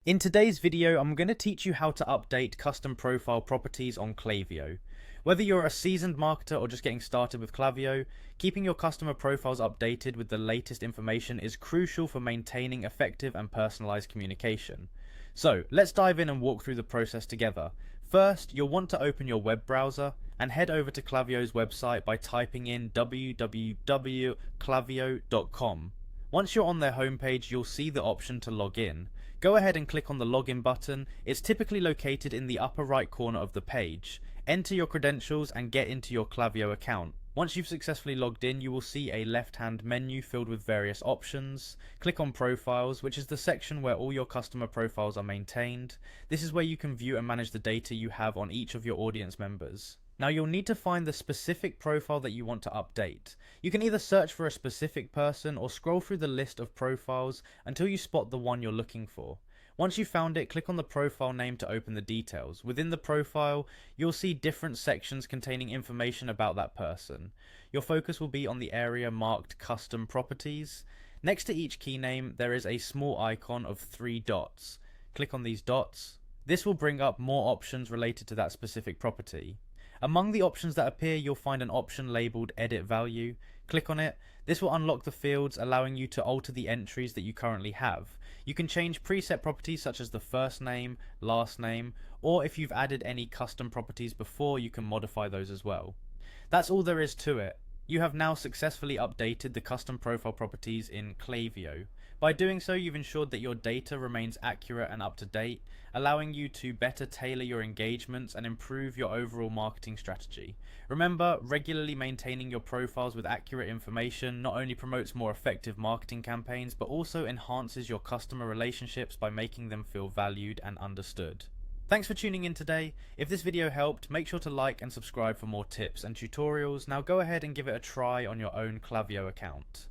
In today's video, I'm going to teach you how to update custom profile properties on Klaviyo. Whether you're a seasoned marketer or just getting started with Klaviyo, keeping your customer profiles updated with the latest information is crucial for maintaining effective and personalized communication. So let's dive in and walk through the process together. First, you'll want to open your web browser and head over to Klaviyo's website by typing in www.klaviyo.com. Once you're on their homepage, you'll see the option to log in. Go ahead and click on the login button. It's typically located in the upper right corner of the page. Enter your credentials and get into your Klaviyo account. Once you've successfully logged in, you will see a left-hand menu filled with various options. Click on Profiles, which is the section where all your customer profiles are maintained. This is where you can view and manage the data you have on each of your audience members. Now you'll need to find the specific profile that you want to update. You can either search for a specific person or scroll through the list of profiles until you spot the one you're looking for. Once you've found it, click on the profile name to open the details. Within the profile, you'll see different sections containing information about that person. Your focus will be on the area marked Custom Properties. Next to each key name, there is a small icon of 3 dots. Click on these dots. This will bring up more options related to that specific property. Among the options that appear, you'll find an option labeled Edit Value. Click on it. This will unlock the fields, allowing you to alter the entries that you currently have. You can change preset properties such as the first name, last name, or if you've added any custom properties before, you can modify those as well. That's all there is to it. You have now successfully updated the custom profile properties in Klaviyo. By doing so, you've ensured that your data remains accurate and up to date, allowing you to better tailor your engagements and improve your overall marketing strategy. Remember, regularly maintaining your profiles with accurate information not only promotes more effective marketing campaigns, but also enhances your customer relationships by making them feel valued and understood. Thanks for tuning in today. If this video helped, make sure to like and subscribe for more tips and tutorials. Now go ahead and give it a try on your own Klaviyo account.